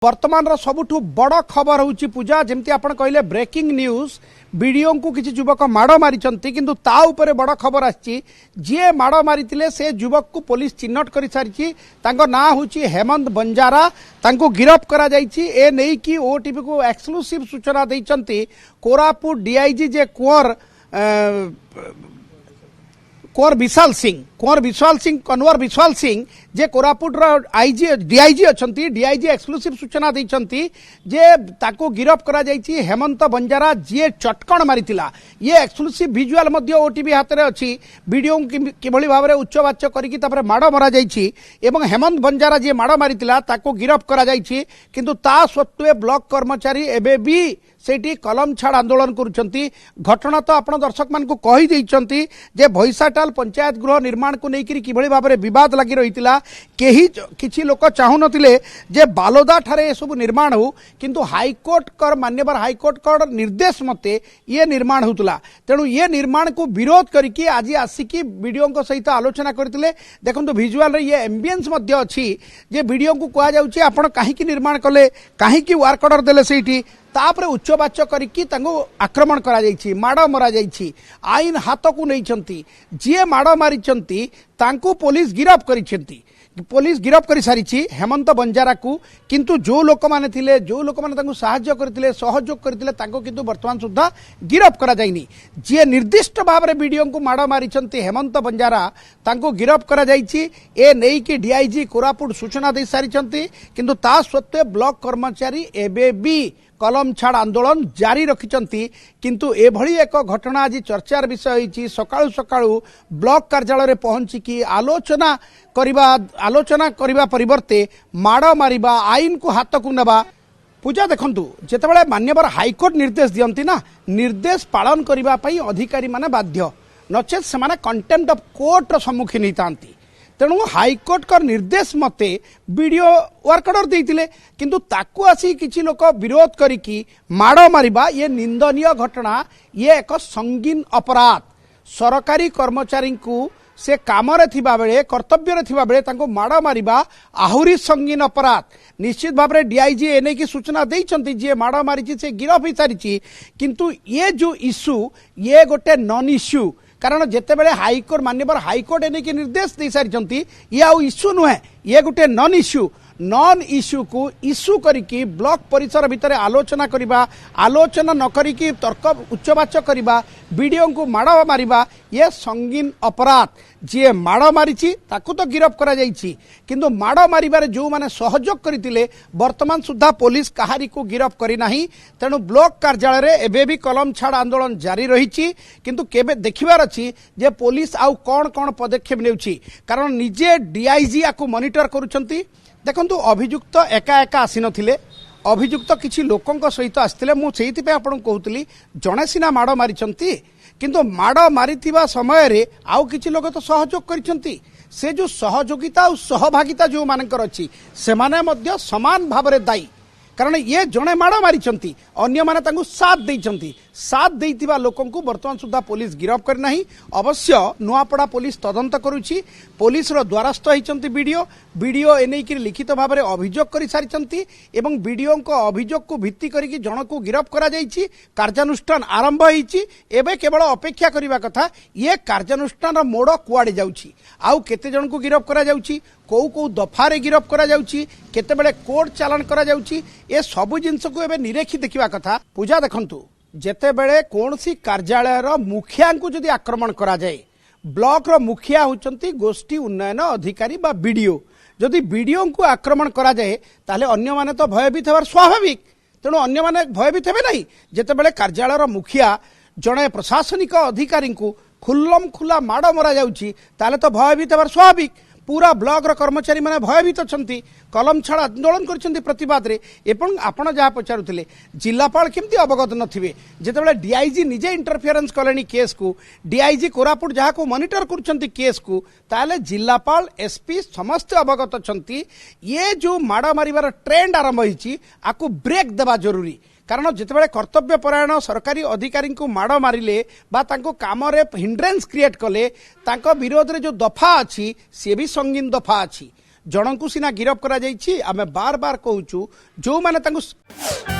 वर्तमान सबुठु बड़ खबर होची पूजा जेमती आपण कहले ब्रेकिंग न्यूज वीडियो को किसी युवक माड़ मारी किंतु ता उपरे बड़ खबर आछि जे माड़ मारिथिले से युवक को पुलिस चिन्हट कर सारी तांको ना होची हेमंत बंजारा तांको गिरफ्त करा जायछि ए नै कि ओटीवी को एक्सक्लूसिव सूचना दैछंती कोरापुट डीआईजी जे कुंवर विशाल सिंह कन्वर विशाल सिंह जे कोरापुट आईजी डीआईजी अच्छी डीआईजी एक्सक्लूसिव सूचना देइछंती जे ताको गिरफ्त करा जायछि हेमंत बंजारा जे चटकण मारिथिला ये एक्सक्लूसिव विजुअल मध्य ओटीवी हाथ में अच्छी वीडियो किभली भाव में उच्चवाच्य करके तापर माड़ मरा जायछि एवं हेमंत बंजारा जे माड़ मारिथिला ताको गिरफ्त करा जायछि किंतु ता सत्वे ब्लॉक कर्मचारी एबे भी सेठी कलम छाड़ आंदोलन करुछंती घटना तो आपण दर्शक मान को कहि दैछंती जे भैसाटाल पंचायत गृह निर्माण को लेकर किभली भाव में विवाद लगी रहितिला केही किछि लोक चाहू नथिले जे बालोदा ठारे ए सब निर्माण हो किंतु हाईकोर्ट कर मान्यवर हाईकोर्ट कर निर्देश मते ये निर्माण होतला तेणु ये निर्माण को विरोध करके आज आसिकी वीडियो को सहित आलोचना करथिले देखंतु विजुअल रे ये एम्बियंस मध्य अछि जे वीडियो को कहा जाउछि आपण काहे की निर्माण कले काहे की वर्क ऑर्डर देले सेठी तापर उच्चवाच्य करके आक्रमण करा जायछि माड़ मरा जायछि आईन हाथ को नहीं जी माड़ मारी तांको पुलिस गिरफ्त करिसेंती पुलिस गिरफ्त कर सारी हेमंत बंजारा को किंतु जो लोक माने थिले जो लोक माने तांको सहाय्य करथिले सहयोग करथिले तांको किंतु वर्तमान सुद्धा गिरफ्त करा जायनी जे निर्दिष्ट भाव में वीडियो को माड़ मारी हेमंत बंजारा तांको गिरफ्त करा जायछि ए नै कि डीआईजी कोरापुट सूचना दे सारी किंतु ता सत्वे ब्लॉक कर्मचारी एबे भी कलम छाड़ आंदोलन जारी रखिचंती किंतु एभली एक घटना आज चर्चार विषय होईची सकाळु सकाळु ब्लॉक कार्यालय रे पहुंची आलोचना करिबा परिवर्ते माड़ मारिबा आईन को हाथ को नेबा पूजा देखंतु जेतेबेले मान्यवर हाईकोर्ट निर्देश दियंती ना निर्देश पालन करिबा पई अधिकारी माने बाध्य नचेत से माने कंटेम्प्ट ऑफ कोर्ट रो सम्मुखीन होतांती तेणु हाईकोर्ट का निर्देश मते वीडियो वर्क ऑर्डर देइतिले किंतु ताकू आसी किछि लोक विरोध करिकी माड़ मारिबा ये निंदनीय घटना ये एक संगीन अपराध सरकारी कर्मचारी को से काम रे थिबा बेले कर्तव्य रे थिबा बेले तांको माड़ मारिबा आहुरी संगीन अपराध निश्चित भाव में डीआईजी एने की सूचना देइछंती जे माड़ मारिछि से गिरफ्त होई सारिछि किंतु ये जो इश्यू ये गोटे नॉन इश्यू कारण जितेबले हाईकोर्ट मान्यवर हाईकोर्ट एने की निर्देश दे सारी ये आउ इश्यू नुहे ये गोटे नॉन इश्यू को इश्यू करिकी ब्लॉक परिसर भितर आलोचना करिबा आलोचना न करिकी तर्क उच्चवाच्य करिबा वीडियो को माड़ मारिबा ये संगीन अपराध जी माड़ मारिछि ताकू तो गिरफ्त करा जायछि किंतु माड़ मारिबारे जो माने सहयोग करथिले वर्तमान सुद्धा पुलिस कहारी को गिरफ्त करी नाही तेणु ब्लॉक कार्यालय रे एबे भी कलम छाड़ आंदोलन जारी रहिछि किंतु केबे देखिबार अछि जे पुलिस आउ कोन कोन पदक्षेप नेउछि कारण निजे डीआईजी आकु मॉनिटर करूछंती देखंतु अभियुक्त एका एका आसी नथिले अभियुक्त किछि लोकंक सहित आस्थिले मु सेहिति पे आपन कहउतली जणे सिना माड़ मारिछंती किंतु माड़ मारिथिबा समय रे आउ किछि लोक तो सहयोग करिछंती से जो सहयोगिता और सहभागिता जो मानकर अछि से माने मध्य समान भाव रे दायी कारण ये जड़े माड़ मारिछंती अन्य माने तांको साथ देइतिबा लोकन को वर्तमान सुद्धा पुलिस गिरफ्त कर नाही अवश्य नुआपड़ा पुलिस तदंत करूची पुलिस रो द्वारस्थ होइछंती वीडियो एनै कि लिखित भाव में अभियोग कर सारी एवं वीडियो को अभियोग को भित्ति करिक जन को गिरफ्त करा जायछि कार्यानुष्ठान आरंभ होइछि एबे केवल अपेक्षा करिबा कथा ये कार्यानुष्ठान मोड़ कुआडे जाउछि आउ केते जन को गिरफ्त करा जाउछि कौ दफारे गिरफ्त करा जाउछि केतेबेले कोर्ट चालान करा जाउछि ए सबु जिंस को एबे निरेखि देखिबा कथा पूजा देखंतु जेतेबेले कोनसी कार्यालय रो मुखिया को जदि आक्रमण करा जाए ब्लॉक रो मुखिया होचंती गोष्ठी उन्नयन अधिकारी बा वीडियो जदि वीडियो को आक्रमण करा जाए ताले अन्य माने तो भयभीत हेबार स्वाभाविक तेणु अन्य माने भयभीत हेबे नहीं जेतेबेले कार्यालय रो मुखिया जड़े प्रशासनिक अधिकारी को खुल्लम खुला माड़ मरा जाउछि ताले तो भयभीत हेबार स्वाभाविक पूरा ब्लॉक रो कर्मचारी माने भयभीत अछंती कलम छाड़ आंदोलन करछंती प्रतिवाद रे एवं आपण जहाँ पचारुथिले जिलापाल केमती अवगत नथिबे जेतेबेले डीआईजी निजे इंटरफेरेंस कलेनी केस को डीआईजी कोरापुट जहाँ को मॉनिटर करछंती केस को ताले जिलापाल एसपी समस्त अवगत अछंती ये जो माड़ मारिबार ट्रेंड आरंभ होईची आकु ब्रेक देबा जरूरी कारण जितेबाला कर्तव्य परायण सरकारी अधिकारी को माड़ मारिले बा तांको काम रे हिंड्रेंस क्रिएट कले तांको विरोध रे जो दफा अच्छी सी भी संगीन दफा अच्छी ଜଣଙ୍କୁ ସିନା ଗିରଫ କରାଯାଇଛି ଆମେ ବାର ବାର କହୁଛୁ ଯୋଉମାନେ ତାଙ୍କୁ